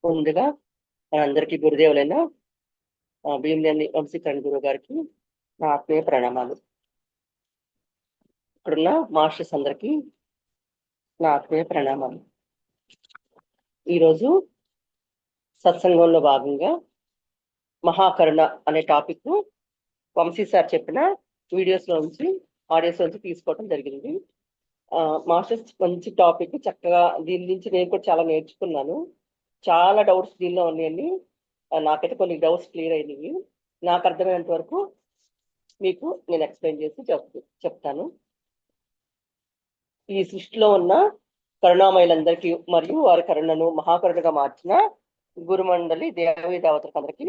ముందుగా మనందరికీ గురుదేవులైన భీమనేని వంశీకరణ్ గురువు గారికి నా ఆత్మీయ ప్రణామాలు. ఇక్కడున్న మాస్టర్స్ అందరికీ నా ఆత్మీయ ప్రణామాలు. ఈరోజు సత్సంగంలో భాగంగా మహాకరుణ అనే టాపిక్ వంశీ సార్ చెప్పిన వీడియోస్ నుంచి ఆడియోస్ నుంచి తీసుకోవడం జరిగింది. మాస్టర్స్ మంచి టాపిక్, చక్కగా దీని నుంచి నేను కూడా చాలా నేర్చుకున్నాను. చాలా డౌట్స్ దీనిలో ఉన్నాయండి. నాకైతే కొన్ని డౌట్స్ క్లియర్ అయినవి. నాకు అర్థమైనంత వరకు మీకు నేను ఎక్స్ప్లెయిన్ చేసి చెప్తాను. ఈ సృష్టిలో ఉన్న కరుణామయులందరికీ మరియు వారి కరుణను మహాకరుణగా మార్చిన గురుమండలి దేవీ దేవతలకు అందరికీ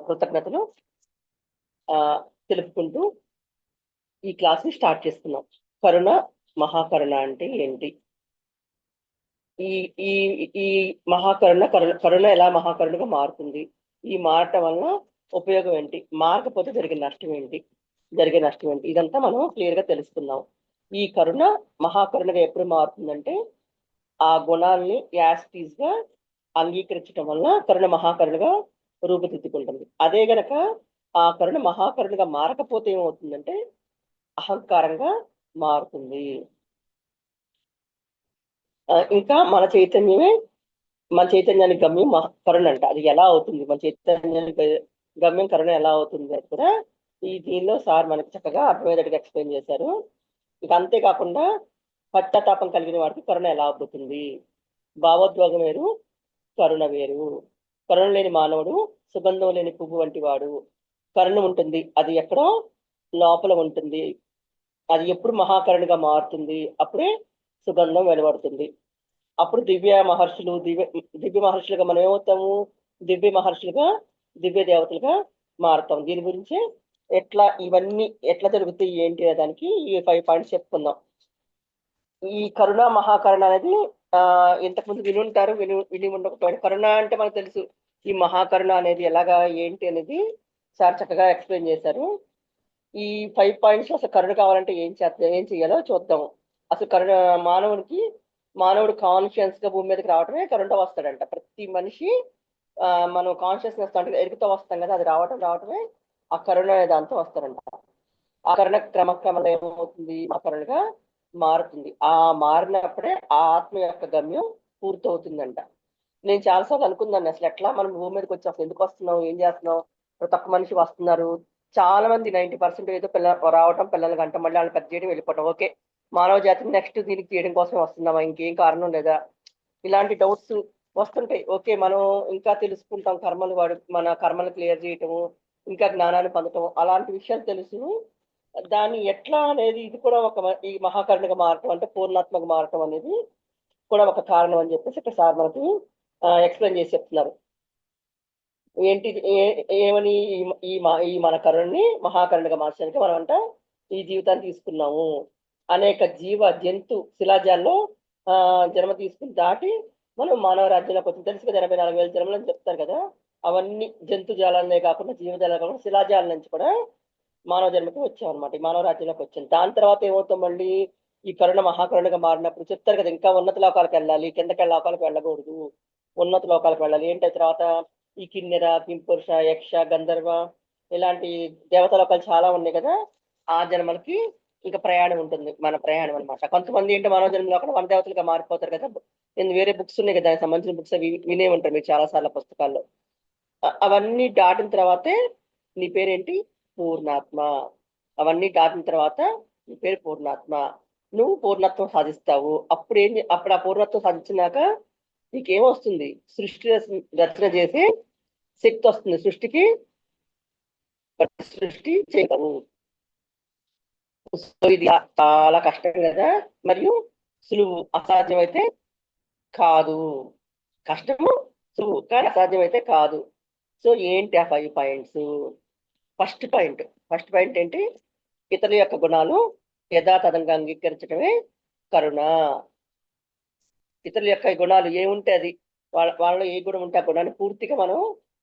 కృతజ్ఞతలు తెలుపుకుంటూ ఈ క్లాస్ ని స్టార్ట్ చేస్తున్నాం. కరుణ మహాకరుణ అంటే ఏంటి? ఈ ఈ ఈ మహాకరుణ కరుణ ఎలా మహాకరుణగా మారుతుంది? ఈ మారటం వల్ల ఉపయోగం ఏంటి? మారకపోతే జరిగే నష్టం ఏంటి? ఇదంతా మనం క్లియర్ గా తెలుసుకుందాం. ఈ కరుణ మహాకరుణగా ఎప్పుడు మారుతుందంటే ఆ గుణాలని యాస్టీస్ గా అంగీకరించడం వల్ల కరుణ మహాకరుణగా రూపుదిద్దుకుంటుంది. అదే గనక ఆ కరుణ మహాకరుణగా మారకపోతే ఏమవుతుందంటే అహంకారంగా మారుతుంది. ఇంకా మన చైతన్యానికి గమ్యం కరుణ అంట. అది ఎలా అవుతుంది? మన చైతన్యానికి గమ్యం కరుణ ఎలా అవుతుంది అది కూడా దీనిలో సార్ మనకి చక్కగా అర్థమయ్యేటట్టుగా ఎక్స్ప్లెయిన్ చేశారు. ఇక అంతేకాకుండా పశ్చాత్తాపం కలిగిన వాడికి కరుణ ఎలా అవుతుంది? భావోద్వేగం వేరు, కరుణ వేరు. కరుణ లేని మానవుడు సుగంధం లేని పువ్వు వంటి వాడు. కరుణ ఉంటుంది, అది ఎక్కడో లోపల ఉంటుంది. అది ఎప్పుడు మహాకరుణగా మారుతుంది? అప్పుడే సుగంధం వెలువడుతుంది. అప్పుడు దివ్య మహర్షులుగా మనం ఏమవుతాము? దివ్య దేవతలుగా మారుతాం. దీని గురించి ఇవన్నీ ఎట్లా జరుగుతాయి ఏంటి అనే దానికి ఈ 5 పాయింట్స్ చెప్పుకుందాం. ఈ కరుణ మహాకరుణ అనేది ఇంతకుముందు విని ఉండకపోయాడు. కరుణ అంటే మనకు తెలుసు. ఈ మహాకరుణ అనేది ఎలాగా ఏంటి అనేది సార్ చక్కగా ఎక్స్ప్లెయిన్ చేశారు. ఈ 5 పాయింట్స్ అసలు కరుణ కావాలంటే ఏం చేయాలో చూద్దాం. అసలు కరుణ మానవుడు కాన్షియస్ గా భూమి మీదకి రావడమే కరుణతో వస్తాడంట. ప్రతి మనిషి మనం కాన్షియస్నెస్ అంటే ఎరుగుతో వస్తాం కదా, అది రావటమే ఆ కరుణ అనే దాంతో వస్తారంట. ఆ కరుణ క్రమక్రమంలో ఏమవుతుంది? ఆ కరుణగా మారుతుంది. ఆ మారినప్పుడే ఆ ఆత్మ యొక్క గమ్యం పూర్తవుతుందంట. నేను చాలాసార్లు అనుకున్నాను, అసలు ఎట్లా మనం భూమి మీదకి వచ్చి అసలు ఎందుకు వస్తున్నాం, ఏం చేస్తున్నాం? ప్రతి ఒక్క మనిషి వస్తున్నారు. చాలా మంది 90% ఏదో రావటం, పిల్లలకి గంట మళ్ళీ వాళ్ళని పెద్ద చేయడం, వెళ్ళిపోవటం. ఓకే, మానవ జాతిని నెక్స్ట్ దీనికి చేయడం కోసం వస్తున్నామా? ఇంకేం కారణం లేదా? ఇలాంటి డౌట్స్ వస్తుంటాయి. ఓకే, మనం ఇంకా తెలుసుకుంటాం, మన కర్మలు క్లియర్ చేయటము, ఇంకా జ్ఞానాన్ని పొందటం, అలాంటి విషయాలు తెలుసు. దాన్ని ఎట్లా అనేది ఇది కూడా ఈ మహాకరుణగా మారటం అంటే పూర్ణాత్మగా మారటం అనేది కూడా ఒక కారణం అని చెప్పేసి ఇక్కడ సార్ మనకి ఎక్స్ప్లెయిన్ చేసి చెప్తున్నారు. ఏంటి ఏమని ఈ మన కరుణని మహాకరుణగా మార్చడానికి మనం ఈ జీవితాన్ని తీసుకున్నాము. అనేక జంతు శిలాజాల్లో జన్మ తీసుకుని దాటి మనం మానవ రాజ్యంలోకి వచ్చింది. తెలుసు కదా, 84,000 జన్మలు అని చెప్తారు కదా. అవన్నీ జంతు జాలాలనే కాకుండా జీవజాలాలు కాకుండా శిలాజాల నుంచి కూడా మానవ జన్మకి వచ్చాం అనమాట. ఈ మానవ రాజ్యంలోకి వచ్చాం. దాని తర్వాత ఏమవుతాం? మళ్ళీ ఈ కరుణ మహాకరుణగా మారినప్పుడు చెప్తారు కదా, ఇంకా ఉన్నత లోకాలకు వెళ్ళాలి, కిందకి లోకాలకు వెళ్ళకూడదు, ఉన్నత లోకాలకు వెళ్ళాలి. ఏంటి తర్వాత ఈ కిన్నెర, కింపురుష, యక్ష, గంధర్వ ఇలాంటి దేవత లోకాలు చాలా ఉన్నాయి కదా. ఆ జన్మలకి ఇంకా ప్రయాణం ఉంటుంది, మన ప్రయాణం అనమాట. కొంతమంది ఏంటో మానవ జన్మలో కూడా వన దేవతలుగా మారిపోతారు కదా. నేను వేరే బుక్స్ ఉన్నాయి కదా, దానికి సంబంధించిన బుక్స్ వినే ఉంటారు మీరు చాలా సార్లు పుస్తకాల్లో. అవన్నీ దాటిన తర్వాతే నీ పేరేంటి? పూర్ణాత్మ. అవన్నీ దాటిన తర్వాత నీ పేరు పూర్ణాత్మ. నువ్వు పూర్ణత్వం సాధిస్తావు. అప్పుడు ఆ పూర్ణత్వం సాధించినాక నీకేమొస్తుంది? సృష్టి రచన చేసి శక్తి వస్తుంది. సృష్టి చేయవు. ఇది చాలా కష్టం కదా, మరియు సులువు. అసాధ్యమైతే కాదు. కష్టము సులువు, కానీ అసాధ్యమైతే కాదు. సో ఏంటి ఆ 5 పాయింట్స్? ఫస్ట్ పాయింట్ ఏంటి? ఇతరుల యొక్క గుణాలు యథాతథంగా అంగీకరించడమే కరుణ. ఇతరుల యొక్క గుణాలు ఏముంటే అది, వాళ్ళలో ఏ గుణం ఉంటే ఆ గుణాన్ని పూర్తిగా మనం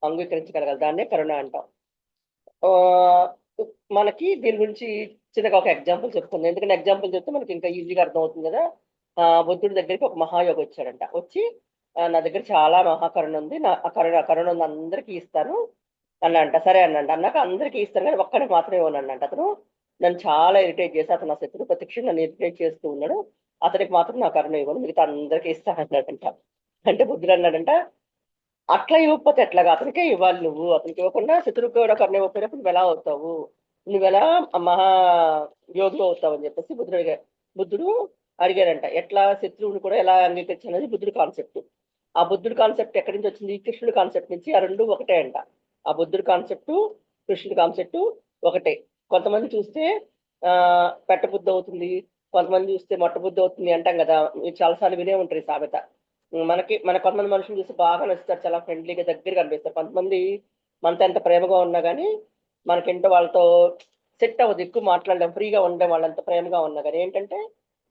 అంగీకరించగలగాలి. దాన్నే కరుణ అంటాం. మనకి దీని గురించి చిన్నగా ఒక ఎగ్జాంపుల్ చెప్తుంది. ఎందుకంటే ఎగ్జాంపుల్ చెప్తే మనకి ఇంకా ఈజీగా అర్థమవుతుంది కదా. బుద్ధుడి దగ్గరికి ఒక మహాయోగి వచ్చాడంట. వచ్చి నా దగ్గర చాలా మహాకరుణ ఉంది, నా కరుణ ఉంది, అందరికీ ఇస్తాను అని అంట. సరే అన్నంట. అన్నాక అందరికీ ఇస్తాను కానీ ఒక్కడికి మాత్రమే ఇవ్వనంట. అతను నన్ను చాలా ఇరిటేట్ చేసి, అతను నా శత్రు ప్రతిక్ష నన్ను ఇరిటేట్ చేస్తూ ఉన్నాడు, అతనికి మాత్రం నా కరుణ ఇవ్వను, మిగతా అందరికీ ఇస్తాను అన్నాడంట. అంటే బుద్ధుడు అన్నాడంట, అట్లా ఇవ్వకపోతే ఎట్లాగా, అతనికే ఇవ్వాలి నువ్వు, అతనికి ఇవ్వకుండా శత్రువుకి కూడా కరుణ ఇవ్వకపోయినప్పుడు నువ్వు ఎలా అవుతావు, నువ్వెలా మహా యోగి అవుతావు అని చెప్పేసి బుద్ధుడు అడిగాడంట. ఎట్లా శత్రువుని కూడా ఎలా అంగీకరించాలనేది బుద్ధుడి కాన్సెప్ట్. ఆ బుద్ధుడి కాన్సెప్ట్ ఎక్కడి నుంచి వచ్చింది? కృష్ణుడి కాన్సెప్ట్ నుంచి. ఆ రెండు ఒకటే అంట. ఆ బుద్ధుడి కాన్సెప్ట్, కృష్ణుడి కాన్సెప్ట్ ఒకటే. కొంతమంది చూస్తే ఆ పెట్టబుద్ధి అవుతుంది, కొంతమంది చూస్తే మొట్ట బుద్ధి అవుతుంది అంటాం కదా, మీరు చాలాసార్లు వినే ఉంటారు ఈ సామెత. మన కొంతమంది మనుషులు చూస్తే బాగా నచ్చుతారు, చాలా ఫ్రెండ్లీగా దగ్గరగా కనిపిస్తారు. కొంతమంది మనతో ఎంత ప్రేమగా ఉన్నా కానీ మనకేంటో వాళ్ళతో సెట్ అవ్వదు, ఎక్కువ మాట్లాడడం, ఫ్రీగా ఉండడం, వాళ్ళంత ప్రేమగా ఉన్నా కానీ ఏంటంటే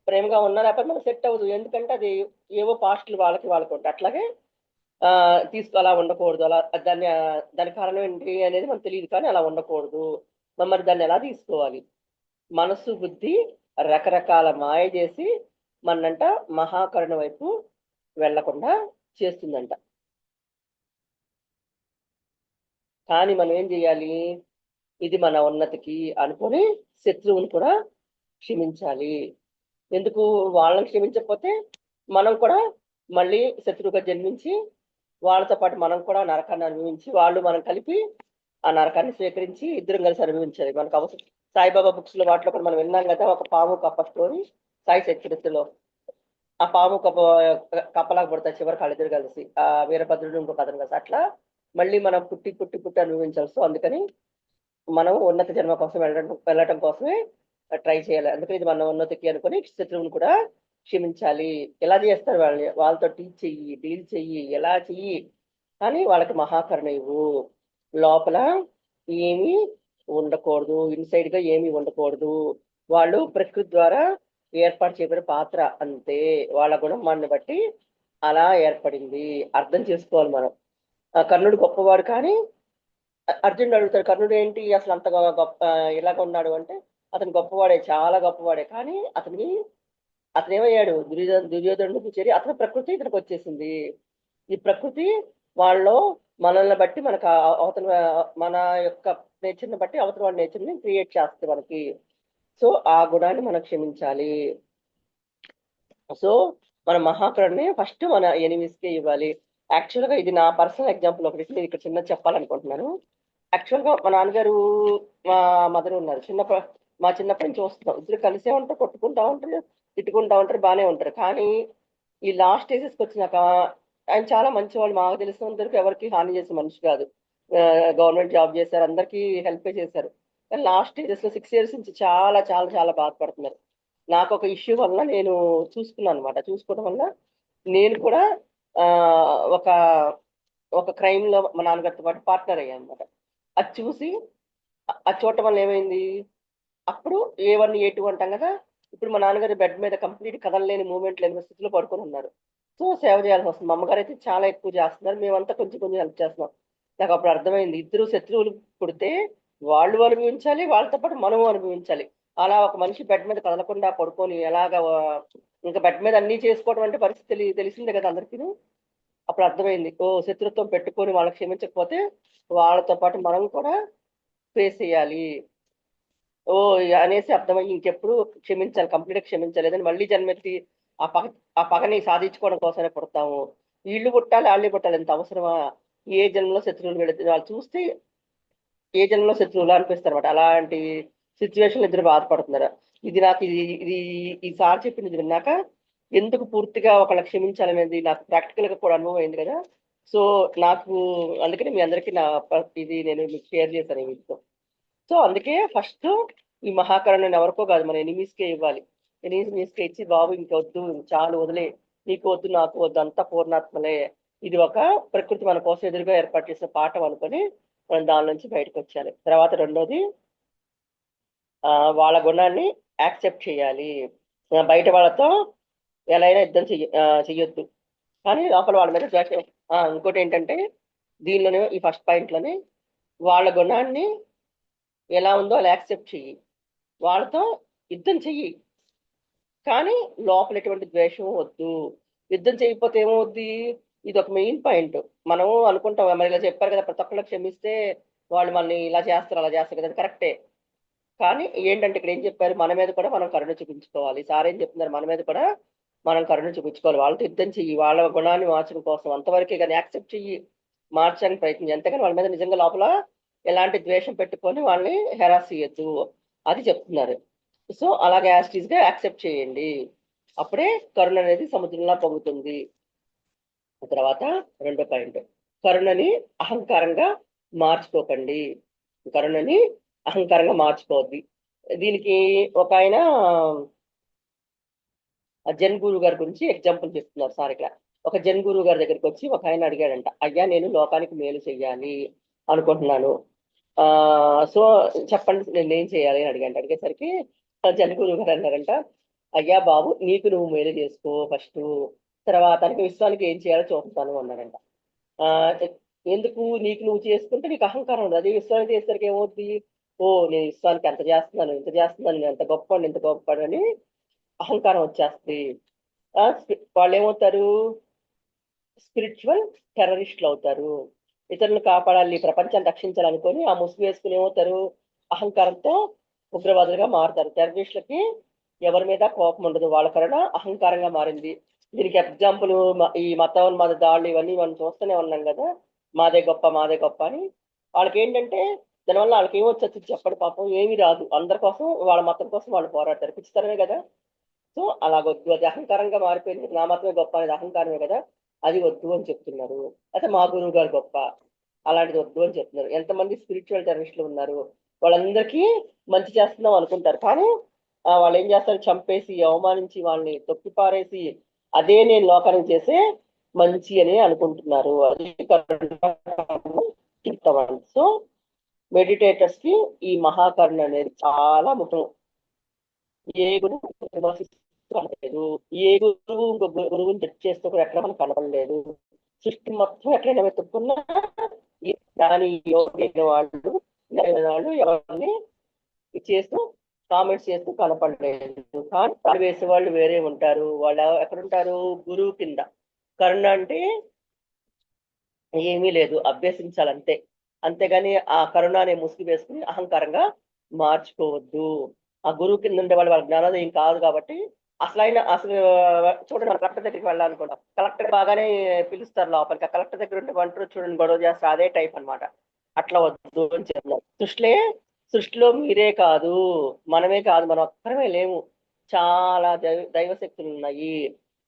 ప్రేమగా ఉన్నా లేకపోతే మనకు సెట్ అవ్వదు. ఎందుకంటే అది ఏవో పాస్టులు వాళ్ళకి ఉంటాయి. అట్లాగే ఆ అలా ఉండకూడదు. అలా దాన్ని దాని కారణం ఏంటి అనేది మనకు తెలియదు, కానీ అలా ఉండకూడదు. మరి దాన్ని ఎలా తీసుకోవాలి? మనసు బుద్ధి రకరకాల మాయ చేసి మనంట మహాకరుణ వైపు వెళ్లకుండా చేస్తుందంట. కానీ మనం ఏం చేయాలి? ఇది మన ఉన్నతికి అనుకొని శత్రువుని కూడా క్షమించాలి. ఎందుకు? వాళ్ళని క్షమించకపోతే మనం కూడా మళ్ళీ శత్రువుగా జన్మించి వాళ్ళతో పాటు మనం కూడా నరకాన్ని అనుభవించి, వాళ్ళు మనం కలిపి ఆ నరకాన్ని స్వీకరించి ఇద్దరం కలిసి అనుభవించాలి. మనకు అవసరం. సాయిబాబా బుక్స్ లో వాటిలో కూడా మనం విన్నాం కదా, ఒక పాము కప్ప స్టోరీ, సాయి చరిత్రలో. ఆ పాము కప్పలాగా పడతాయి చివరికి వాళ్ళిద్దరు కలిసి, ఆ వీరభద్రుడు ఇంకో కథను కలిసి. అట్లా మళ్ళీ మనం పుట్టి పుట్టి పుట్టి అనుభవించాల్సి. అందుకని మనం ఉన్నత జన్మ కోసం వెళ్ళటం కోసమే ట్రై చేయాలి. అందుకని ఇది మన ఉన్నతికి అనుకుని శత్రువుని కూడా క్షమించాలి. ఎలా చేస్తారు? వాళ్ళతో డీల్ చెయ్యి, ఎలా చెయ్యి, కానీ వాళ్ళకి మహాకరుణ ఇవ్వు. లోపల ఏమీ ఉండకూడదు, ఇన్సైడ్ గా ఏమీ ఉండకూడదు. వాళ్ళు ప్రకృతి ద్వారా ఏర్పాటు చేయబడిన పాత్ర అంతే. వాళ్ళ గుణం మనని బట్టి అలా ఏర్పడింది. అర్థం చేసుకోవాలి మనం. కర్ణుడు గొప్పవాడు కానీ అర్జునుడు అడుగుతాడు, కర్ణుడు ఏంటి అసలు అంతగా గొప్ప ఇలాగ ఉన్నాడు అంటే, అతను గొప్పవాడే, చాలా గొప్పవాడే, కానీ అతను ఏమయ్యాడు? దుర్యోధనుడికి చేరి అతని ప్రకృతి ఇతనికి వచ్చేసింది. ఈ ప్రకృతి వాళ్ళలో మనల్ని బట్టి మనకు అవతల మన యొక్క నేచర్ని బట్టి అవతల వాళ్ళ నేచర్ని క్రియేట్ చేస్తుంది మనకి. సో ఆ గుణాన్ని మనం క్షమించాలి. సో మన మహాకరుణని ఫస్ట్ మన ఎనిమీస్కే ఇవ్వాలి. యాక్చువల్గా ఇది నా పర్సనల్ ఎగ్జాంపుల్ ఒకటి నేను ఇక్కడ చిన్న చెప్పాలనుకుంటున్నాను. యాక్చువల్గా మా నాన్నగారు, మా మదర్ ఉన్నారు. మా చిన్నప్పటి నుంచి చూస్తున్నాం, ఇద్దరు కలిసే ఉంటారు, కొట్టుకుంటా ఉంటారు, తిట్టుకుంటా ఉంటారు, బాగానే ఉంటారు. కానీ ఈ లాస్ట్ స్టేజెస్కి వచ్చినాక ఆయన చాలా మంచివాళ్ళు, మాకు తెలిసినంత వరకు ఎవరికి హాని చేసే మనిషి కాదు. గవర్నమెంట్ జాబ్ చేశారు, అందరికీ హెల్ప్ చేశారు. కానీ లాస్ట్ స్టేజెస్ లో 6 years నుంచి చాలా చాలా చాలా బాధపడుతున్నారు. నాకు ఒక ఇష్యూ వల్ల నేను చూసుకున్నాను అనమాట. చూసుకోవడం వల్ల నేను కూడా ఆ ఒక ఒక క్రైమ్ లో మా నాన్నగారితో పాటు పార్ట్నర్ అయ్యాను అనమాట. అది చూసి అది చూడటం వల్ల ఏమైంది? అప్పుడు A1 A2 అంటాం కదా, ఇప్పుడు మా నాన్నగారు బెడ్ మీద కంప్లీట్ కదలలేని మూమెంట్ లేని స్థితిలో పడుకొని ఉన్నారు. సో సేవ చేయాల్సి వస్తుంది. మా అమ్మగారు అయితే చాలా ఎక్కువ చేస్తున్నారు, మేమంతా కొంచెం కొంచెం హెల్ప్ చేస్తున్నాం. నాకు అప్పుడు అర్థమైంది, ఇద్దరు శత్రువులు పుడితే వాళ్ళు అనుభవించాలి, వాళ్ళతో పాటు మనము అనుభవించాలి. అలా ఒక మనిషి బెడ్ మీద కదలకుండా పడుకొని ఎలాగా ఇంకా బెడ్ మీద అన్ని చేసుకోవడం అంటే పరిస్థితి తెలిసిందే కదా అందరికీ. అప్పుడు అర్థమైంది, ఓ శత్రుత్వం పెట్టుకొని వాళ్ళకి క్షమించకపోతే వాళ్ళతో పాటు మనం కూడా ఫేస్ చేయాలి. ఓ అనేసి అర్థమయ్యి ఇంకెప్పుడు క్షమించాలి, కంప్లీట్ క్షమించాలి, లేదని మళ్ళీ జన్మెత్తి ఆ పగ ఆ పగని సాధించుకోవడం కోసమే పుడతాము. వీళ్ళు పుట్టాలి, వాళ్ళే పుట్టాలి, ఎంత అవసరమా? ఏ జన్మలో శత్రువులు పెడితే వాళ్ళు చూస్తే ఏ జన్మలో శత్రువులు అనిపిస్తారు అనమాట. అలాంటి సిచ్యువేషన్ ఇద్దరు బాధపడుతున్నారు. ఇది నాకు ఇది ఇది ఈ సార్ చెప్పింది ఇది విన్నాక ఎందుకు పూర్తిగా ఒకళ్ళ క్షమించాలనేది నాకు ప్రాక్టికల్ గా కూడా అనుభవం అయింది కదా. సో నాకు అందుకని మీ అందరికీ ఇది నేను మీకు షేర్ చేశాను ఈ వీటితో. సో అందుకే ఫస్ట్ ఈ మహాకరుణను ఎవరికో కాదు, మన ఎనిమీస్కే ఇవ్వాలి. ఎనిమీస్కే ఇచ్చి, బాబు ఇంకొద్దు, చాలు, వదిలే, నీకు వద్దు, నాకు వద్దు, అంతా పూర్ణాత్మలే, ఇది ఒక ప్రకృతి మన కోసం ఎదురుగా ఏర్పాటు చేసిన పాఠం అనుకొని మనం దాని నుంచి బయటకు వచ్చాలి. తర్వాత రెండోది, వాళ్ళ గుణాన్ని యాక్సెప్ట్ చేయాలి. బయట వాళ్ళతో ఎలా అయినా యుద్ధం చెయ్యొద్దు, కానీ లోపల వాళ్ళ మీద ద్వేషం. ఇంకోటి ఏంటంటే దీనిలోనే ఈ ఫస్ట్ పాయింట్ లోనే వాళ్ళ గుణాన్ని ఎలా ఉందో అలా యాక్సెప్ట్ చెయ్యి, వాళ్ళతో యుద్ధం చెయ్యి, కానీ లోపల ఎటువంటి ద్వేషం వద్దు. యుద్ధం చేయకపోతే ఏమవుద్ది? ఇది ఒక మెయిన్ పాయింట్. మనం అనుకుంటాం మరి ఇలా చెప్పారు కదా ప్రతి ఒక్కళ్ళు క్షమిస్తే వాళ్ళు మనల్ని ఇలా చేస్తారు అలా చేస్తారు కదా, అది కరెక్టే. కానీ ఏంటంటే ఇక్కడ ఏం చెప్పారు, మన మీద కూడా మనం కరుణ చూపించుకోవాలి. సార్ ఏం చెప్తున్నారు, మన మీద కూడా మనం కరుణ చూపించుకోవాలి. వాళ్ళతో యుద్ధం చెయ్యి, వాళ్ళ గుణాన్ని మార్చడం కోసం అంతవరకే కానీ యాక్సెప్ట్ చెయ్యి, మార్చడానికి ప్రయత్నం. అంతేగాని వాళ్ళ మీద నిజంగా లోపల ఎలాంటి ద్వేషం పెట్టుకొని వాళ్ళని హెరాస్ చేయొద్దు, అది చెప్తున్నారు. సో అలాగే యాస్టీస్ గా యాక్సెప్ట్ చేయండి, అప్పుడే కరుణ అనేది సముద్రంలా పొంగుతుంది. తర్వాత రెండో పాయింట్, కరుణని అహంకారంగా మార్చుకోకండి. కరుణని అహంకారంగా మార్చుకోవద్ది. దీనికి ఒక ఆయన జన్ గురు గారి గురించి ఎగ్జాంపుల్ చెప్తున్నారు సార్ ఇక్కడ. ఒక జన్ గురువు గారి దగ్గరికి వచ్చి ఒక ఆయన అడిగాడంట, అయ్యా నేను లోకానికి మేలు చెయ్యాలి అనుకుంటున్నాను, ఆ సో చెప్పండి నేను ఏం చేయాలి అని అడిగాడు. అడిగేసరికి జన్ గురువు గారు అన్నారంట, అయ్యా బాబు నీకు నువ్వు మేలు చేసుకో ఫస్ట్, తర్వాత విశ్వానికి ఏం చేయాలో చూస్తాను అన్నారంట. ఆ ఎందుకు నీకు నువ్వు చేసుకుంటే నీకు అహంకారం ఉంది, అదే విశ్వానికి చేసేసరికి ఏమవుతుంది, ఓ నేను విశ్వానికి ఎంత చేస్తున్నాను ఇంత చేస్తున్నాను, నేను ఎంత గొప్ప ఇంత గొప్ప అని అహంకారం వచ్చేస్తుంది. వాళ్ళు ఏమవుతారు, స్పిరిచువల్ టెర్రరిస్టులు అవుతారు. ఇతరులను కాపాడాలి ప్రపంచాన్ని రక్షించాలనుకొని ఆ ముసుగు వేసుకుని ఏమవుతారు, అహంకారంతో ఉగ్రవాదులుగా మారుతారు. టెర్రరిస్టులకి ఎవరి మీద కోపం ఉండదు, వాళ్ళ కన్నా అహంకారంగా మారింది. దీనికి ఎగ్జాంపుల్ ఈ మతోన్మాద దాడులు ఇవన్నీ మనం చూస్తూనే ఉన్నాం కదా, మాదే గొప్ప మాదే గొప్ప అని. వాళ్ళకి ఏంటంటే దానివల్ల వాళ్ళకి ఏమొచ్చు చెప్పండి, పాపం ఏమీ రాదు, అందరి కోసం వాళ్ళ మతం కోసం వాళ్ళు పోరాడతారు, పిచ్చితరమే కదా. సో అలాగొద్దు, అది అహంకారంగా మారిపోయింది, నా మతమే గొప్ప అనేది అహంకారమే కదా, అది వద్దు అని చెప్తున్నారు. అయితే మా గురువు గారు గొప్ప, అలాంటిది వద్దు అని చెప్తున్నారు. ఎంతమంది స్పిరిచువల్ టెర్రరిస్టులు ఉన్నారు, వాళ్ళందరికీ మంచి చేస్తున్నాం అనుకుంటారు, కానీ వాళ్ళు ఏం చేస్తారు, చంపేసి అవమానించి వాళ్ళని తొక్కిపారేసి అదే నేను లోకానికి చేసే మంచి అని అనుకుంటున్నారు. అది చెప్తామండి. సో మెడిటేటర్స్ కి ఈ మహాకరుణ అనేది చాలా ముఖ్యం. ఏ గురువు విమర్శించలేదు, ఏ గురువు ఇంకో గురువుని జడ్జ్ చేస్తూ కూడా ఎక్కడ మనకు కనపడలేదు. సృష్టి మొత్తం ఎక్కడైనా వెతుక్కున్నా ఈ దాని యోగైన వాళ్ళు వాళ్ళు ఎవరిని చేస్తూ కామెంట్స్ చేస్తూ కనపడలేదు. కానీ తల వేసే వాళ్ళు వేరే ఉంటారు. వాళ్ళు ఎక్కడుంటారు, గురువు కింద. కరుణ అంటే ఏమీ లేదు, అభ్యసించాలంతే. అంతేగాని ఆ కరుణ అనే ముసుగు వేసుకుని అహంకారంగా మార్చుకోవద్దు. ఆ గురువు కింద ఉండే వాళ్ళు వాళ్ళ జ్ఞానోదయం కాదు కాబట్టి అసలు చూడండి, మన కలెక్టర్ దగ్గరికి వెళ్ళాలనుకుంటాం, కలెక్టర్ బాగానే పిలుస్తారు లోపలికి, ఆ కలెక్టర్ దగ్గర ఉంటే ఒంటరి చూడండి గొడవ చేస్తారు, అదే టైప్ అన్నమాట. అట్లా వద్దు అని చెప్తున్నారు. సృష్టిలో మీరే కాదు, మనమే కాదు, మనం ఒక్కరమే లేము, చాలా దైవశక్తులు ఉన్నాయి.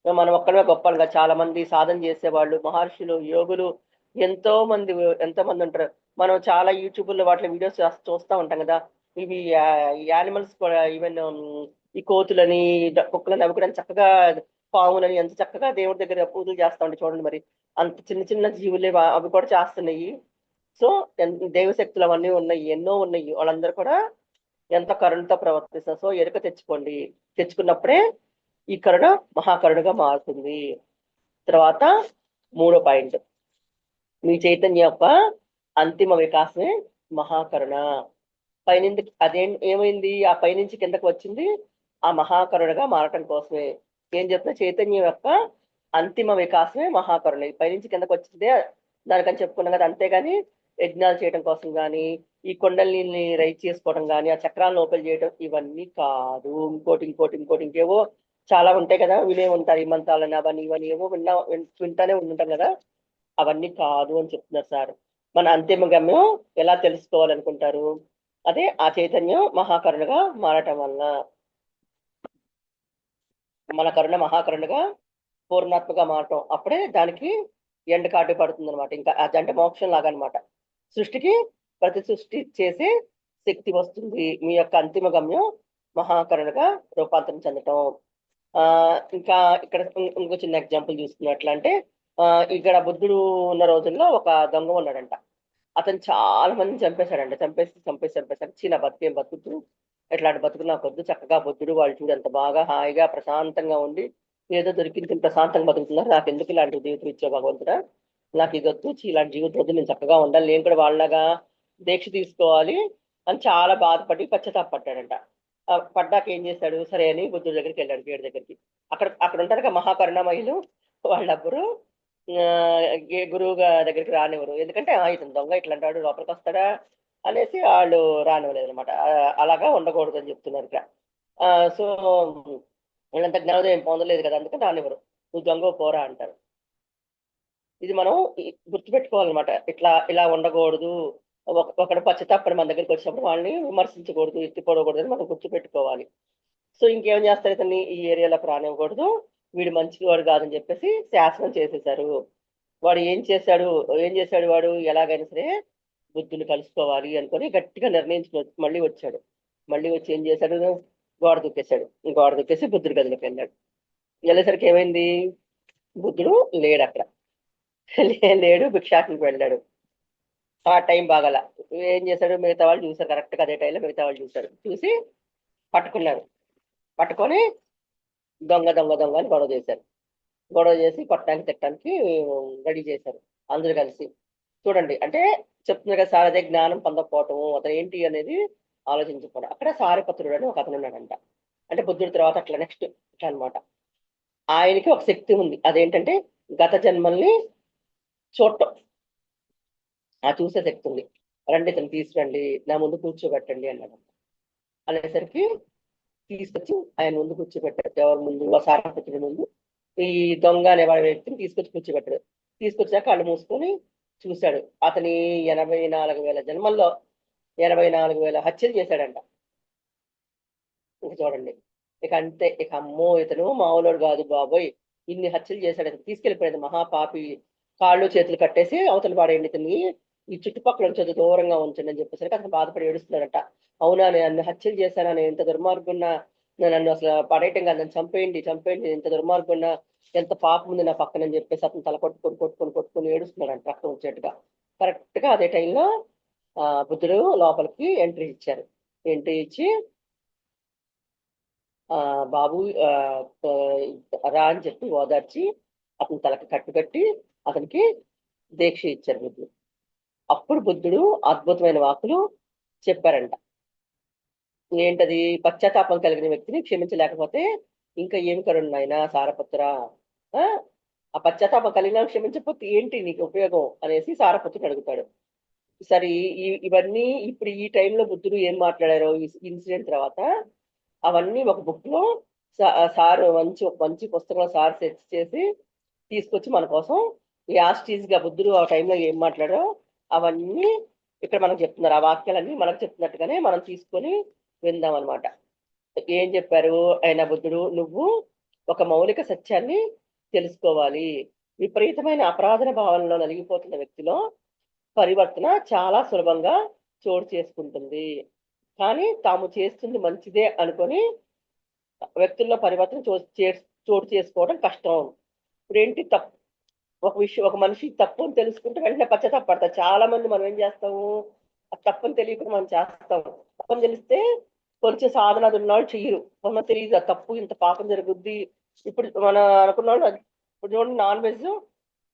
మనం ఒక్కడమే గొప్పలుగా, చాలా మంది సాధన చేసేవాళ్ళు మహర్షులు యోగులు ఎంతో మంది, ఎంతో మంది ఉంటారు. మనం చాలా యూట్యూబ్ లో వాటిలో వీడియోస్ చూస్తూ ఉంటాం కదా, ఇవి యానిమల్స్ కూడా ఈవెన్ ఈ కోతులని కుక్కలని అవి కూడా చక్కగా, పాములని ఎంత చక్కగా దేవుడి దగ్గర పూజలు చేస్తా ఉంటాయి చూడండి. మరి అంత చిన్న చిన్న జీవులే అవి కూడా చేస్తున్నాయి. సో దైవశక్తులు అవన్నీ ఉన్నాయి, ఎన్నో ఉన్నాయి. వాళ్ళందరూ కూడా ఎంత కరుణతో ప్రవర్తిస్తారు. సో ఎరుక తెచ్చుకోండి, తెచ్చుకున్నప్పుడే ఈ కరుణ మహాకరుణగా మారుతుంది. తర్వాత మూడో పాయింట్, మీ చైతన్య యొక్క అంతిమ వికాసమే మహాకరుణ. పైనుంచి ఏమైంది, ఆ పైనుంచి కిందకు వచ్చింది ఆ మహాకరుణగా మారటం కోసమే. ఏం చెప్తున్నా, చైతన్యం యొక్క అంతిమ వికాసమే మహాకరుణ. పైనుంచి కిందకు వచ్చిందే దానికని చెప్పుకున్నాం కదా, అంతేగాని యజ్ఞాలు చేయడం కోసం కానీ, ఈ కొండల్ని రైజ్ చేసుకోవడం కానీ, ఆ చక్రాలను ఓపెన్ చేయడం ఇవన్నీ కాదు. ఇంకోటి ఇంకేవో చాలా ఉంటాయి కదా, వినే ఉంటారు, ఈ మంత్రాలని అవన్నీ ఇవన్నీ ఏవో వింటానే ఉంటాం కదా, అవన్నీ కాదు అని చెప్తున్నారు సార్. మన అంతిమ గమ్యం ఎలా తెలుసుకోవాలనుకుంటారు, అదే ఆ చైతన్యం మహాకరుణగా మారటం వలన. మన కరుణ మహాకరుణగా పూర్ణాత్మగా మారటం, అప్పుడే దానికి ఎండ కాటు పడుతుంది అనమాట. ఇంకా అదంటే మోక్షం లాగా అనమాట. సృష్టికి ప్రతి సృష్టి చేసే శక్తి వస్తుంది. మీ యొక్క అంతిమ గమ్యం మహాకరుణగా రూపాంతరం చెందటం. ఆ ఇంకా ఇక్కడ ఇంకో చిన్న ఎగ్జాంపుల్ చూసుకున్నట్లు అంటే, ఇక్కడ బుద్ధుడు ఉన్న రోజుల్లో ఒక దొంగ ఉన్నాడంట. అతను చాలా మందిని చంపేశాడంట, చంపేశాడు. చిన్న బతికేం బతుకుతూ ఎట్లాంటి బతుకు నాకు వద్దు, చక్కగా బుద్ధుడు వాళ్ళు చూడు ఎంత బాగా హాయిగా ప్రశాంతంగా ఉండి ఏదో దొరికింది ప్రశాంతంగా బతుకుతున్నారు, నాకు ఎందుకు ఇలాంటి జీవితం ఇచ్చే భగవంతుడా, నాకు ఇది వద్దు, ఇలాంటి జీవితం వద్దు, నేను చక్కగా ఉండాలి, నేను కూడా వాళ్ళగా దీక్ష తీసుకోవాలి అని చాలా బాధపడి పశ్చాత్తాపడ్డాడంట. పడ్డాక ఏం చేశాడు, సరే అని బుద్ధుడి దగ్గరికి వెళ్ళాడు, గేడు దగ్గరికి. అక్కడ అక్కడ ఉంటారు కదా మహాకరుణామయులు, వాళ్ళెవ్వరు గురువు దగ్గరికి రానివ్వరు. ఎందుకంటే ఇతను దొంగ ఇట్లా అంటాడు లోపలికి వస్తాడా అనేసి వాళ్ళు రానివ్వలేదు అనమాట. అలాగా ఉండకూడదు అని చెప్తున్నారు ఇక్కడ. సో వీళ్ళంత జ్ఞానోదయం పొందలేదు కదా, అందుకని రానివ్వరు. నువ్వు దొంగ పోరా అంటారు. ఇది మనం గుర్తుపెట్టుకోవాలన్నమాట. ఇట్లా ఇలా ఉండకూడదు. ఒకడు పశ్చాత్తాపడి మన దగ్గరికి వచ్చినప్పుడు వాళ్ళని విమర్శించకూడదు, ఎత్తిపోడకూడదు అని మనం గుర్తుపెట్టుకోవాలి. సో ఇంకేం చేస్తారు, ఇతన్ని ఈ ఏరియాలోకి రానివ్వకూడదు, వీడు మంచివాడు కాదని చెప్పేసి శాసనం చేసేసారు. వాడు ఏం చేశాడు వాడు ఎలాగైనా సరే బుద్ధుని కలుసుకోవాలి అనుకొని గట్టిగా నిర్ణయించుకో మళ్ళీ వచ్చాడు. మళ్ళీ వచ్చి ఏం చేశాడు, గోడ దూకేశాడు. గోడ దూకేసి బుద్ధుడి గదిలోకి వెళ్ళాడు. వెళ్ళేసరికి ఏమైంది, బుద్ధుడు లేడు అక్కడ. లేడు, భిక్షాటనకి వెళ్ళాడు. ఆ టైం బాగాల. ఏం చేశాడు, మిగతా వాళ్ళు చూసారు, కరెక్ట్గా అదే టైంలో మిగతా వాళ్ళు చూసి పట్టుకున్నారు. పట్టుకొని దొంగ దొంగ దొంగ అని గొడవ చేసి కొట్టడానికి తిట్టడానికి రెడీ చేశారు అందరూ కలిసి. చూడండి, అంటే చెప్తున్నారు కదా సార్, అదే జ్ఞానం పొందకపోవటము, అతను ఏంటి అనేది ఆలోచించుకోవడం. అక్కడ సారిపత్రుడు అని ఒక అతను ఉన్నాడంట. అంటే బుద్ధుడి తర్వాత అట్లా నెక్స్ట్ ఇట్లా అనమాట. ఆయనకి ఒక శక్తి ఉంది, అదేంటంటే గత జన్మల్ని చూడటం. ఆ చూసే శక్తి ఉంది. రండి ఇతను తీసుకురండి, నా ముందు కూర్చోబెట్టండి అన్నాడు. అనేసరికి తీసుకొచ్చి ఆయన ముందు కూర్చోబెట్టాడు. ఎవరి ముందు, ఆ సారపత్రుడి ముందు ఈ దొంగ అనే వాడి వ్యక్తిని తీసుకొచ్చి కూర్చోబెట్టాడు. తీసుకొచ్చాక కళ్ళు మూసుకొని చూశాడు. అతని 84,000 జన్మల్లో 84,000 హత్యలు చేశాడంట. ఇక చూడండి, ఇక అంతే, ఇక అమ్మో ఇతను మామూలుడు కాదు బాబోయ్, ఇన్ని హత్యలు చేశాడు, ఇతను తీసుకెళ్ళిపోయాడు మహాపాపి, కాళ్ళు చేతులు కట్టేసి అవతల పాడేయండి ఇతన్ని, ఈ చుట్టుపక్కల నుంచి దూరంగా ఉంచండి అని చెప్పేసరికి అతను బాధపడి ఏడుస్తున్నాడంట. అవునా, నేను అన్ని హత్యలు చేశానా, నేను ఎంత దుర్మార్గున్నా, నన్ను అసలు పడేయటం కాదు, నన్ను చంపేయండి చంపేయండి, ఎంత దుర్మార్గున్నా, ఎంత పాపం ఉంది నా పక్కన అని చెప్పేసి అతను తల కొట్టుకొని ఏడుస్తున్నాడంట రక్తం వచ్చేట్టుగా. కరెక్ట్ గా అదే టైంలో బుద్ధుడు లోపలికి ఎంట్రీ ఇచ్చి ఆ బాబు రా అని చెప్పి ఓదార్చి అతని తలకి కట్టుకట్టి అతనికి దీక్ష ఇచ్చారు బుద్ధుడు. అప్పుడు బుద్ధుడు అద్భుతమైన వాక్కులు చెప్పారంట. ఏంటది, పశ్చాత్తాపం కలిగిన వ్యక్తిని క్షమించలేకపోతే ఇంకా ఏమి కరుణ నాయనా సారపుత్ర, ఆ ఆ పశ్చాత్తాపం కలిగిన క్షమించకపోతే ఏంటి నీకు ఉపయోగం అనేసి సారపుత్రుడు అడుగుతాడు. సరే, ఇవన్నీ ఇప్పుడు ఈ టైంలో బుద్ధుడు ఏం మాట్లాడారో ఈ ఇన్సిడెంట్ తర్వాత అవన్నీ ఒక బుక్ లో సార్ ఒక మంచి పుస్తకంలో సార్ సెర్చ్ చేసి తీసుకొచ్చి మన కోసం యాస్టీజ్ గా బుద్ధుడు ఆ టైంలో ఏం మాట్లాడో అవన్నీ ఇక్కడ మనకు చెప్తున్నారు. ఆ వాక్యాలన్నీ మనకు చెప్తున్నట్టుగానే మనం తీసుకొని విందాం అనమాట. ఏం చెప్పారు ఆయన బుద్ధుడు, నువ్వు ఒక మౌలిక సత్యాన్ని తెలుసుకోవాలి. విపరీతమైన అపరాధన భావనలో నలిగిపోతున్న వ్యక్తిలో పరివర్తన చాలా సులభంగా చోటు చేసుకుంటుంది. కానీ తాము చేస్తుంది మంచిదే అనుకొని వ్యక్తుల్లో పరివర్తన చోటు చేసుకోవడం కష్టం. ఇప్పుడు ఏంటి, ఒక మనిషి తప్పు అని తెలుసుకుంటే వెంటనే పశ్చాత్తాపడతారు. చాలా మంది మనం ఏం చేస్తాము, ఆ తప్పని తెలియకుండా మనం చేస్తాము. తప్పని తెలిస్తే కొంచెం సాధన ఉన్నవాళ్ళు చెయ్యరు, మనం తెలియదు ఆ తప్పు ఇంత పాపం జరుగుద్ది. ఇప్పుడు మన అనుకున్న వాళ్ళు ఇప్పుడు చూడండి,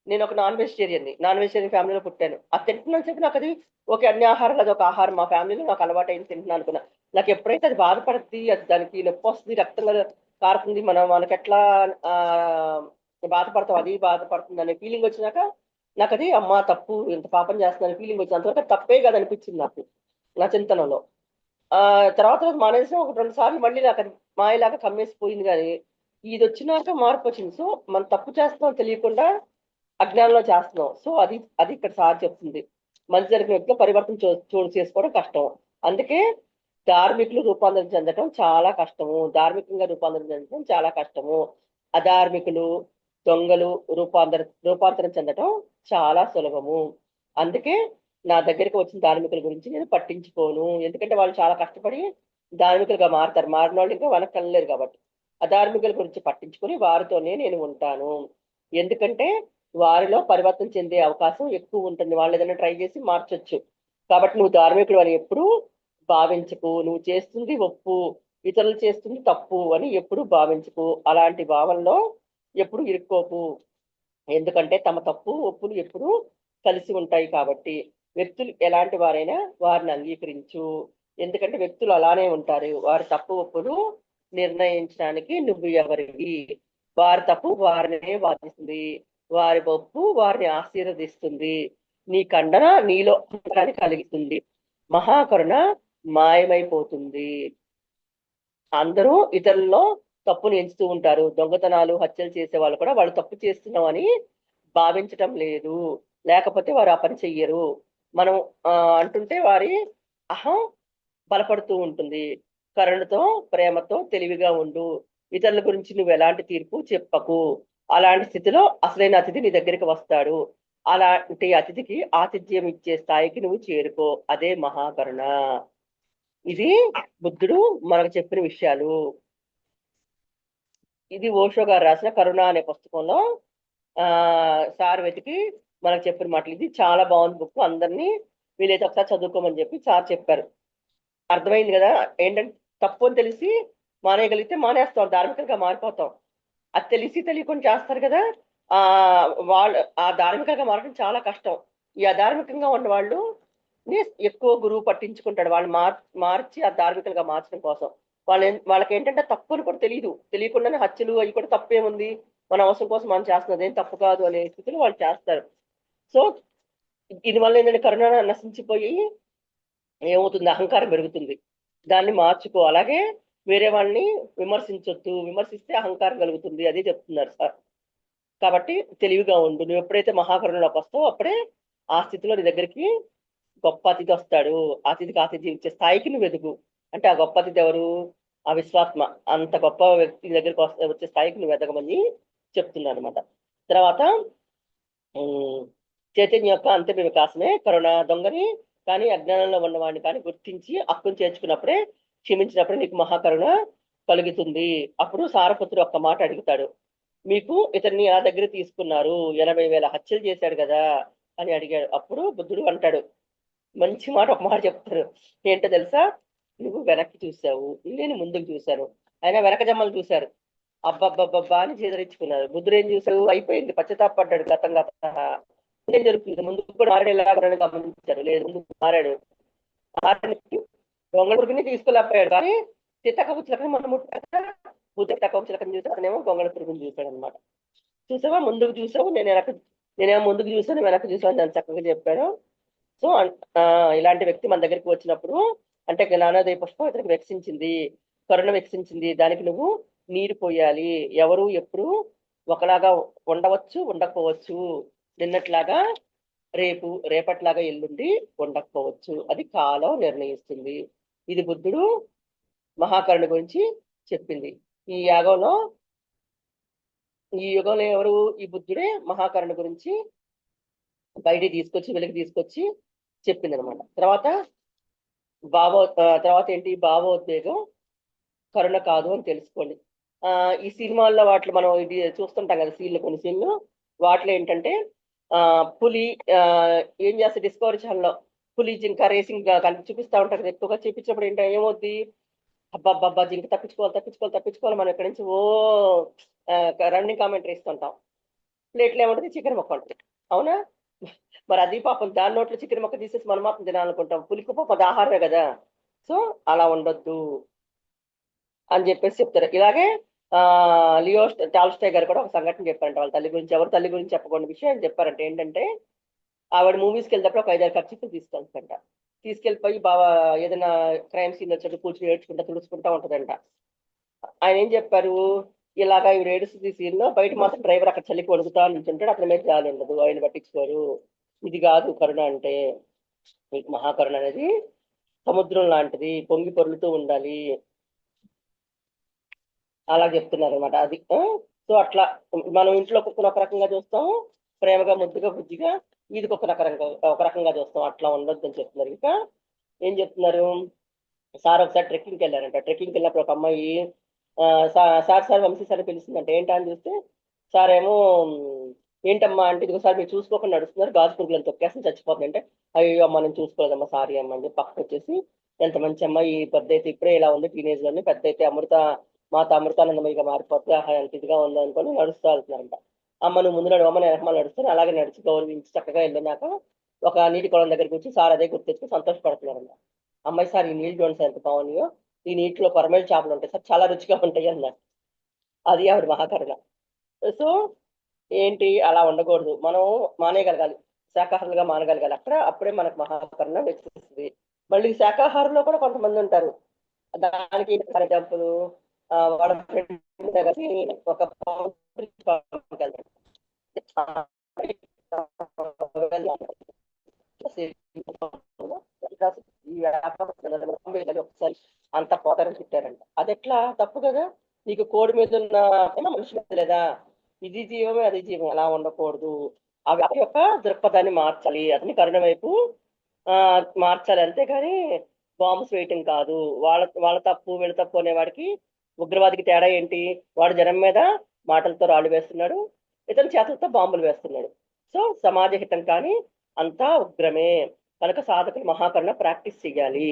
నేను ఒక నాన్ వెజిటేరియన్ ఫ్యామిలీలో పుట్టాను. అది తింటున్నాను చెప్పి నాకు అది ఓకే, అన్ని ఆహారాలు అది ఒక ఆహారం, మా ఫ్యామిలీలో నాకు అలవాటు అయింది తింటున్నాను అనుకున్నా. నాకు ఎప్పుడైతే అది బాధపడుతుంది, అది దానికి నొప్పి వస్తుంది, రక్తం కారుతుంది, మనకి ఎట్లా ఆ బాధపడతాం, అది బాధపడుతుంది అనే ఫీలింగ్ వచ్చినాక నాకు అది అమ్మ తప్పు ఇంత పాపం చేస్తున్నాను ఫీలింగ్ వచ్చింది. అంతవరకు తప్పే కదా అనిపించింది నాకు నా చింతనలో. ఆ తర్వాత మానేసిన ఒక 2 సార్లు మళ్ళీ నాకు అది మాయలాగా కమ్మేసిపోయింది. కానీ ఇది వచ్చినాక మార్పు వచ్చింది. సో మనం తప్పు చేస్తున్నాం తెలియకుండా అజ్ఞానంలో చేస్తున్నాం. సో అది అది ఇక్కడ సార్ చెప్తుంది, మంచి జరిగిన వ్యక్తిలో పరివర్తన చోటు చేసుకోవడం కష్టం. అందుకే ధార్మికులు రూపాంతరం చెందడం చాలా కష్టము, ధార్మికంగా రూపాంతరం చెందడం చాలా కష్టము. అధార్మికులు, దొంగలు రూపాంతరం చెందడం చాలా సులభము. అందుకే నా దగ్గరికి వచ్చిన ధార్మికుల గురించి నేను పట్టించుకోను, ఎందుకంటే వాళ్ళు చాలా కష్టపడి ధార్మికులుగా మారుతారు, మారిన వాళ్ళు ఇంకా వెనక్కి వెళ్ళలేరు కాబట్టి. అధార్మికుల గురించి పట్టించుకొని వారితోనే నేను ఉంటాను, ఎందుకంటే వారిలో పరివర్తన చెందే అవకాశం ఎక్కువ ఉంటుంది, వాళ్ళు ఏదైనా ట్రై చేసి మార్చొచ్చు. కాబట్టి నువ్వు ధార్మికుడు అని ఎప్పుడు భావించకు, నువ్వు చేస్తుంది ఒప్పు, ఇతరులు చేస్తుంది తప్పు అని ఎప్పుడు భావించకు, అలాంటి భావనలో ఎప్పుడు ఇరుక్కోకు. ఎందుకంటే తమ తప్పు ఒప్పులు ఎప్పుడు కలిసి ఉంటాయి కాబట్టి. వ్యక్తులు ఎలాంటి వారైనా వారిని అంగీకరించు, ఎందుకంటే వ్యక్తులు అలానే ఉంటారు, వారి తప్పు ఒప్పులు నిర్ణయించడానికి నువ్వు ఎవరివి, వారి తప్పు వారినే బాధిస్తుంది, వారి పప్పు వారిని ఆశీర్వదిస్తుంది, నీ ఖండన నీలో అహంకారాన్ని కలిగిస్తుంది, మహాకరుణ మాయమైపోతుంది. అందరూ ఇతరుల్లో తప్పును ఎంచుతూ ఉంటారు. దొంగతనాలు హత్యలు చేసే వాళ్ళు కూడా వాళ్ళు తప్పు చేస్తున్నామని భావించటం లేదు, లేకపోతే వారు ఆ పని చెయ్యరు. మనం అంటుంటే వారి అహం బలపడుతూ ఉంటుంది. కరుణతో ప్రేమతో తెలివిగా ఉండు, ఇతరుల గురించి నువ్వు ఎలాంటి తీర్పు చెప్పకు. అలాంటి స్థితిలో అసలైన అతిథి నీ దగ్గరికి వస్తాడు. అలాంటి అతిథికి ఆతిథ్యం ఇచ్చే స్థాయికి నువ్వు చేరుకో, అదే మహాకరుణ. ఇది బుద్ధుడు మనకు చెప్పిన విషయాలు. ఇది ఓషో గారు రాసిన కరుణ అనే పుస్తకంలో ఆ సార్ వెతికి మనకు చెప్పిన మాటలు. ఇది చాలా బాగుంది బుక్, అందరినీ వీలైతే ఒకసారి చదువుకోమని చెప్పి సార్ చెప్పారు. అర్థమైంది కదా? ఏంటంటే తప్పు అని తెలిసి మానేయగలిగితే మానేస్తాం, ధార్మికంగా మారిపోతాం. అది తెలిసి తెలియకుండా చేస్తారు కదా, ఆ వాళ్ళు ఆ ధార్మికంగా మారడం చాలా కష్టం. ఈ అధార్మికంగా ఉన్న వాళ్ళు ఎక్కువ గురువు పట్టించుకుంటాడు, వాళ్ళు మార్చి ఆ ధార్మికంగా మార్చడం కోసం. వాళ్ళకి ఏంటంటే తప్పు అని కూడా తెలియదు, తెలియకుండానే హత్యలు అవి కూడా తప్పేముంది, మన అవసరం కోసం మనం చేస్తున్నది ఏం తప్పు కాదు అనే స్థితిలో వాళ్ళు చేస్తారు. సో దీనివల్ల ఏంటంటే కరుణ నశించిపోయి ఏమవుతుంది, అహంకారం పెరుగుతుంది. దాన్ని మార్చుకో. అలాగే వేరే వాళ్ళని విమర్శించొద్దు, విమర్శిస్తే అహంకారం కలుగుతుంది, అదే చెప్తున్నారు సార్. కాబట్టి తెలివిగా ఉండు. నువ్వు ఎప్పుడైతే మహాకరుణలోకి వస్తావో అప్పుడే ఆ స్థితిలో నీ దగ్గరికి గొప్ప అతిథి వస్తాడు. అతిథికి ఆతిథ్యం ఇచ్చే స్థాయికి నువ్వు ఎదుగు. అంటే ఆ గొప్ప అతిథి ఎవరు? ఆ విశ్వాత్మ. అంత గొప్ప వ్యక్తి దగ్గరికి వచ్చే స్థాయికి నువ్వు ఎదగమని చెప్తున్నాను అనమాట. తర్వాత చైతన్య యొక్క అంతిమ వికాసమే కరుణ. దొంగని కానీ అజ్ఞానంలో ఉన్నవాడిని కానీ గుర్తించి హక్కును చేర్చుకున్నప్పుడే, క్షమించినప్పుడే నీకు మహాకరుణ కలుగుతుంది. అప్పుడు సారపుత్రుడు ఒక్క మాట అడుగుతాడు, మీకు ఇతన్ని ఎలా దగ్గర తీసుకున్నారు, 80,000 హత్యలు చేశాడు కదా అని అడిగాడు. అప్పుడు బుద్ధుడు అంటాడు, మంచి మాట, ఒక మాట చెప్తారు. ఏంటో తెలుసా? నువ్వు వెనక్కి చూసావు, నేను ముందుకు చూశాను, అయినా వెనక జమ్మలు చూశారు, అబ్బబ్బబ్బబ్బా అని చేదరించుకున్నారు. బుద్ధుడు ఏం చూసావు? అయిపోయింది, పశ్చాత్తాపడ్డాడు. గతం గత ఏం జరుగుతుంది, ముందు కూడా మారాడు, ఎలాగని గమనించారు. లేదు, ముందు మారాడు. గొంగళుడిని తీసుకెళ్ళకపోయాడు, కానీ చిత్తకపుచ్చులకని మనం ముట్టాక బుద్ధ చిలకని చూసి అతనేమో గొంగళ తిరుగుని చూశాడు అనమాట. చూసావా, ముందుకు చూసావు, నేనేమో ముందుకు చూసాను, వెనక్కి చూసాను అని చక్కగా చెప్పాడు. సో ఇలాంటి వ్యక్తి మన దగ్గరికి వచ్చినప్పుడు, అంటే జ్ఞానోదయ పుష్పం ఇతనికి వికసించింది, కరుణ వికసించింది, దానికి నువ్వు నీరు పోయాలి. ఎవరు ఎప్పుడు ఒకలాగా ఉండవచ్చు, ఉండకపోవచ్చు. నిన్నట్లాగా రేపు, రేపట్లాగా ఎల్లుండి ఉండకపోవచ్చు. అది కాలం నిర్ణయిస్తుంది. ఇది బుద్ధుడు మహాకరుణ గురించి చెప్పింది. ఈ యాగంలో, ఈ యుగంలో ఎవరు? ఈ బుద్ధుడే మహాకరుణ గురించి బయటికి తీసుకొచ్చి, వెలికి తీసుకొచ్చి చెప్పింది అనమాట. తర్వాత తర్వాత ఏంటి? భావోద్వేగం కరుణ కాదు అని తెలుసుకోండి. ఈ సినిమాల్లో వాటిలో మనం ఇది చూస్తుంటాం కదా, కొన్ని సీన్లు. వాటిలో ఏంటంటే పులి ఏం చేస్తే డిస్కవరీ ఛానల్లో పులి జింక రేసింగ్ చూపిస్తా ఉంటారు కదా, ఎక్కువగా చూపించినప్పుడు ఏంటో ఏమవుద్ది, అబ్బాబ్బా జింక తప్పించుకోవాలి తప్పించుకోవాలి తప్పించుకోవాలి, మనం ఇక్కడి నుంచి ఓ రన్నింగ్ కామెంటరీ ఇస్తుంటాం. ప్లేట్లో ఏముంటుంది? చికెన్ మొక్క ఉంటుంది, అవునా? మరి అది పాపం దాని నోట్లో చికెన్ మొక్క తీసేసి మనం మాత్రం తినాలనుకుంటాం. పులికి పాపం అది ఆహారమే కదా. సో అలా ఉండొద్దు అని చెప్పేసి చెప్తారు. ఇలాగే లియో టాల్స్టాయ్ గారు కూడా ఒక సంఘటన చెప్పారంట. వాళ్ళ తల్లి గురించి, ఎవరు తల్లి గురించి చెప్పకుండా విషయం చెప్పారంటే ఏంటంటే, ఆవిడ మూవీస్కి వెళ్ళినప్పుడు ఒక 5-6 ఖర్చులు తీసుకెళ్తారంట. తీసుకెళ్ళిపోయి బాగా ఏదైనా క్రైమ్ సీన్ వచ్చినట్టు కూర్చుని ఏడ్చుకుంటా తుడుచుకుంటా ఉంటుందంట. ఆయన ఏం చెప్పారు, ఇలాగా ఇవి ఏడుస్తుంది సీన్ లో, బయట మాత్రం డ్రైవర్ అక్కడ చలికి వణుకుతా నిల్చుంటాడు, అతని మీద జాలి ఉండదు, ఆయన పట్టించుకోరు. ఇది కాదు కరుణ అంటే. మీకు మహాకరుణ అనేది సముద్రం లాంటిది, పొంగి పొర్లుతూ ఉండాలి, అలా చెప్తున్నారు అనమాట. అది సో అట్లా మనం ఇంట్లో కుక్కను ఒక రకంగా చూస్తాము, ప్రేమగా ముద్దుగా బుద్ధిగా వీధికి ఒక రకంగా చూస్తాం. అట్లా ఉండొద్దు అని చెప్తున్నారు. ఇంకా ఏం చెప్తున్నారు, సార్ ఒకసారి ట్రెక్కింగ్కి వెళ్ళారంట. ట్రెక్కింగ్కి వెళ్ళినప్పుడు ఒక అమ్మాయి సార్ సార్ వంశీ సార్ పిలుస్తుందంటే ఏంటా అని చూస్తే, సార్ ఏమో ఏంటమ్మా అంటే, ఇదిగోసారి మీరు చూసుకోకుండా నడుస్తున్నారు, గాజు పురుగులను తొక్కేసి చచ్చిపోతుంది అంటే, అయ్యో అమ్మ నేను చూసుకోలేదమ్మా, సారీ అమ్మ అని చెప్పి పక్కకు వచ్చేసి, ఎంత మంచి అమ్మాయి, పెద్ద అయితే ఇప్పుడే ఇలా ఉంది టీనేజ్ లోని, పెద్ద అయితే మాత అమృతానందమయ్యగా మారిపోతే ఆహా ఎంత ఇదిగా ఉందో అనుకొని నడుస్తూ వెళ్తున్నారంట. అమ్మ నువ్వు ముందు నడు, అమ్మ నేను వెనకమాల నడుస్తాను, అలాగే నడిచి గౌరవించి చక్కగా వెళ్ళినాక ఒక నీటి కొలం దగ్గరికి వచ్చి సార్ అదే గుర్తెచ్చుకుని సంతోషపడుతున్నారంట. అమ్మాయి, సార్ ఈ నీళ్ళు చూడండి సార్ ఎంత బాగున్నాయో, ఈ నీటిలో కొరమేలు చేపలు ఉంటాయి సార్, చాలా రుచిగా ఉంటాయి అన్నారు. అది ఆవిడ మహాకరుణ. సో ఏంటి అలా ఉండకూడదు, మనం మానేయగలగాలి, శాకాహారులుగా మానగలగాలి, అప్పుడే మనకు మహాకరుణ వ్యక్తిస్తుంది. మళ్ళీ శాకాహారంలో కూడా కొంతమంది ఉంటారు. దానికి ఫర్ ఎగ్జాంపుల్ వాళ్ళ ఫ్రెండ్ దగ్గరికి ఒక ఈ వ్యాపారం ఒకసారి అంత పోతారని తిట్టారంట. అది ఎట్లా తప్పు కదా. నీకు కోడి మీద ఉన్న ప్రేమ మనిషి మీద లేదా? ఇది జీవమే అది జీవం, అలా ఉండకూడదు. ఆ వ్యాపారి యొక్క దృక్పథాన్ని మార్చాలి, అతని కరుణ వైపు ఆ మార్చాలి, అంతేగాని బాంబ్స్ వేయటం కాదు. వాళ్ళ తప్పు వీళ్ళ తప్పు అనేవాడికి ఉగ్రవాదికి తేడా ఏంటి? వాడు జనం మీద మాటలతో రాళ్ళు వేస్తున్నాడు, ఇతని చేతులతో బాంబులు వేస్తున్నాడు. సో సమాజ హితం కానీ అంతా ఉగ్రమే. కనుక సాధకులు మహాకరుణ ప్రాక్టీస్ చేయాలి.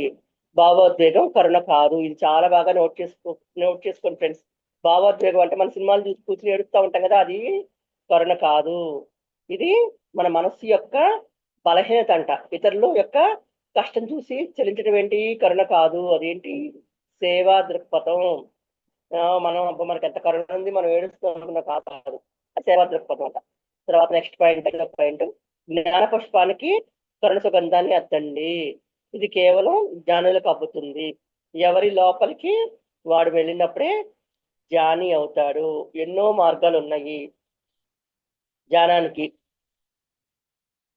భావోద్వేగం కరుణ కాదు. ఇది చాలా బాగా నోట్ చేసుకోండి ఫ్రెండ్స్. భావోద్వేగం అంటే మన సినిమాలు చూసి కూర్చుని ఏడుస్తూ ఉంటాం కదా, అది కరుణ కాదు. ఇది మన మనస్సు యొక్క బలహీనత అంట. ఇతరుల యొక్క కష్టం చూసి చెలించడం ఏంటి? కరుణ కాదు. అదేంటి? సేవా దృక్పథం. మనం అబ్బా మనకి ఎంత కరుణ ఉంది, మనం ఏడుస్తున్నా కాదు, అది సేవా దృక్పథం అంట. తర్వాత నెక్స్ట్ పాయింట్, జ్ఞాన పుష్పానికి కరుణ సుగంధాన్ని అద్దండి. ఇది కేవలం జ్ఞానులకు అబ్బుతుంది. ఎవరి లోపలికి వాడు వెళ్ళినప్పుడే జ్ఞాని అవుతాడు. ఎన్నో మార్గాలు ఉన్నాయి జ్ఞానానికి.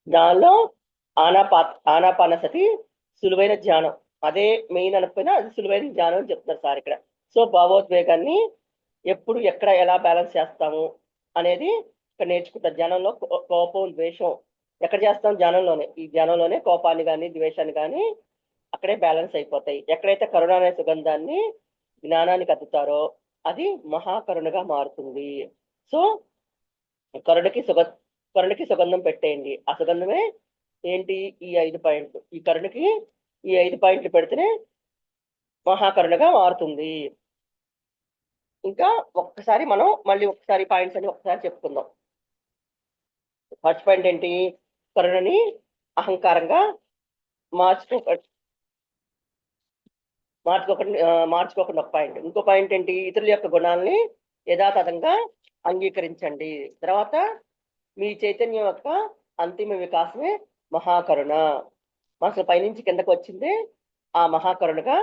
దానిలో ఆనాపానసతి సులువైన ధ్యానం. అదే మెయిన్ అనకపోయినా అది సులువైన ధ్యానం అని చెప్తున్నారు సార్ ఇక్కడ. సో భావోద్వేగాన్ని ఎప్పుడు ఎక్కడ ఎలా బ్యాలెన్స్ చేస్తాము అనేది ఇక్కడ నేర్చుకుంటారు. ధ్యానంలో కోపం ద్వేషం ఎక్కడ చేస్తాం? ధ్యానంలోనే. ఈ ధ్యానంలోనే కోపాన్ని కానీ ద్వేషాన్ని కానీ అక్కడే బ్యాలెన్స్ అయిపోతాయి. ఎక్కడైతే కరుణ అనే సుగంధాన్ని జ్ఞానానికి అద్దుతారో అది మహాకరుణగా మారుతుంది. సో కరుణకి సుగ కరుణకి సుగంధం పెట్టేయండి. ఆ సుగంధమే ఏంటి? ఈ 5 పాయింట్లు. ఈ కరుణకి ఈ 5 పాయింట్లు పెడితేనే మహాకరుణగా మారుతుంది. ఇంకా మనం మళ్ళీ ఒకసారి పాయింట్స్ అని ఒకసారి చెప్పుకుందాం. ఫస్ట్ పాయింట్ ఏంటి? కరుణని అహంకారంగా మార్చుకోకండి మార్చుకోకుండా ఒక పాయింట్. ఇంకో పాయింట్ ఏంటి? ఇతరుల యొక్క గుణాలని యథాతథంగా అంగీకరించండి. తర్వాత మీ చైతన్యం యొక్క అంతిమ వికాసమే మహాకరుణ. అసలు పైనుంచి కిందకు వచ్చింది ఆ మహాకరుణగా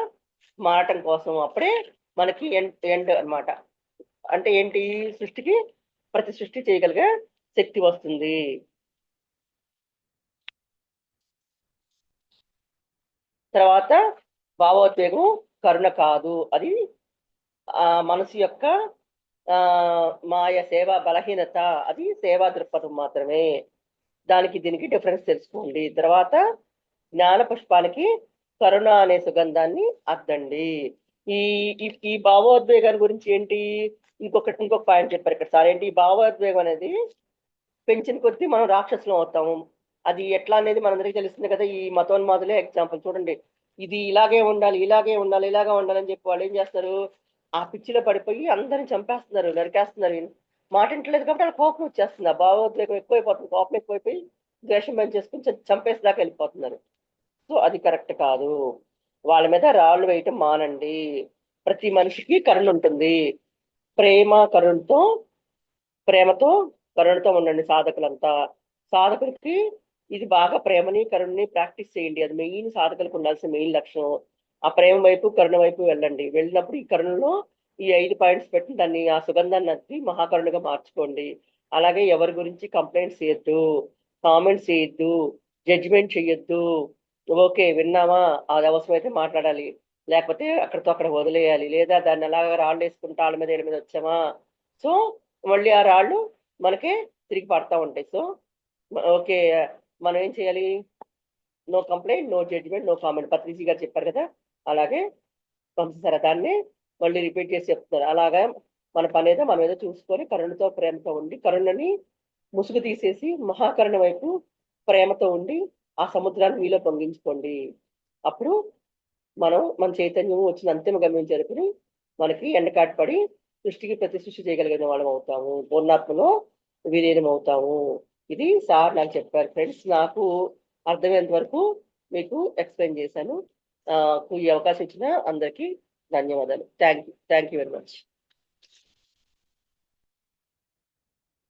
మారటం కోసం. అప్పుడే మనకి ఎండ్ అన్నమాట. అంటే ఏంటి? సృష్టికి ప్రతి సృష్టి చేయగలిగే శక్తి వస్తుంది. తర్వాత భావోద్వేగం కరుణ కాదు, అది మనసు యొక్క మాయ సేవా బలహీనత, అది సేవా దృక్పథం మాత్రమే. దీనికి డిఫరెన్స్ తెలుసుకోండి. తర్వాత జ్ఞాన పుష్పానికి కరుణ అనే సుగంధాన్ని అద్దండి. ఈ ఈ భావోద్వేగాన్ని గురించి ఏంటి? ఇంకొక పాయింట్ చెప్పారు ఇక్కడ సార్. ఏంటి? ఈ భావోద్వేగం అనేది పెంచిన కొద్దీ మనం రాక్షసులం అవుతాము. అది ఎట్లా అనేది మనందరికీ తెలుస్తుంది కదా. ఈ మతోన్మాదులే ఎగ్జాంపుల్ చూడండి. ఇది ఇలాగే ఉండాలి, ఇలాగే ఉండాలి, ఇలాగా ఉండాలని చెప్పి వాళ్ళు ఏం చేస్తారు? ఆ పిచ్చిలో పడిపోయి అందరిని చంపేస్తున్నారు, నరికేస్తున్నారు. మాట ఇంటలేదు కాబట్టి వాళ్ళ కోపం వచ్చేస్తుంది. ఆ భావోద్వేగం ఎక్కువైపోతుంది, కోపం ఎక్కువైపోయి ద్వేషం పెంచేసుకుని చంపేసేదాకా వెళ్ళిపోతున్నారు. సో అది కరెక్ట్ కాదు. వాళ్ళ మీద రాళ్ళు వేయటం మానండి. ప్రతి మనిషికి కరుణ ఉంటుంది. ప్రేమ కరుణతో ప్రేమతో కరుణతో ఉండండి సాధకులంతా. సాధకులకి ఇది బాగా ప్రేమని కరుణని ప్రాక్టీస్ చేయండి. అది మెయిన్ సాధకులకు ఉండాల్సిన మెయిన్ లక్షణం. ఆ ప్రేమ వైపు కరుణ వైపు వెళ్ళండి. వెళ్ళినప్పుడు ఈ కరుణలో ఈ 5 పాయింట్స్ పెట్టి దాన్ని ఆ సుగంధాన్ని నచ్చి మహాకరుణగా మార్చుకోండి. అలాగే ఎవరి గురించి కంప్లైంట్స్ చేయొద్దు, కామెంట్స్ చేయొద్దు, జడ్జిమెంట్ చేయొద్దు. ఓకే విన్నామా, అది అవసరమైతే మాట్లాడాలి, లేకపోతే అక్కడితో అక్కడ వదిలేయాలి. లేదా దాన్ని అలాగా రాళ్ళు వేసుకుంటా వాళ్ళ మీద వీళ్ళ మీద వచ్చామా, సో మళ్ళీ ఆ రాళ్ళు మనకే తిరిగి పడతా ఉంటాయి. సో ఓకే, మనం ఏం చేయాలి? No complaint, no judgement, no comment. Patriji గారు చెప్పారు కదా, అలాగే పంపిస్తారా దాన్ని మళ్ళీ రిపీట్ చేసి చెప్తున్నారు. అలాగా మన పని ఏదో మనం ఏదో చూసుకొని కరుణతో ప్రేమతో ఉండి కరుణని ముసుగు తీసేసి మహాకరుణ వైపు ప్రేమతో ఉండి ఆ సముద్రాన్ని మీలో పొంగించుకోండి. అప్పుడు మన చైతన్యం వచ్చిన అంతిమ గమ్యం జరుపుని మనకి ఎండకాటు పడి సృష్టికి ప్రతి సృష్టి చేయగలిగిన వాళ్ళం అవుతాము, పూర్ణాత్మలో విలీనం అవుతాము. ఇది సార్ నాకు చెప్పారు ఫ్రెండ్స్. నాకు అర్థమైనంత వరకు మీకు ఎక్స్ప్లెయిన్ చేశాను. ఈ అవకాశం ఇచ్చిన అందరికీ ధన్యవాదాలు. Thank you very much.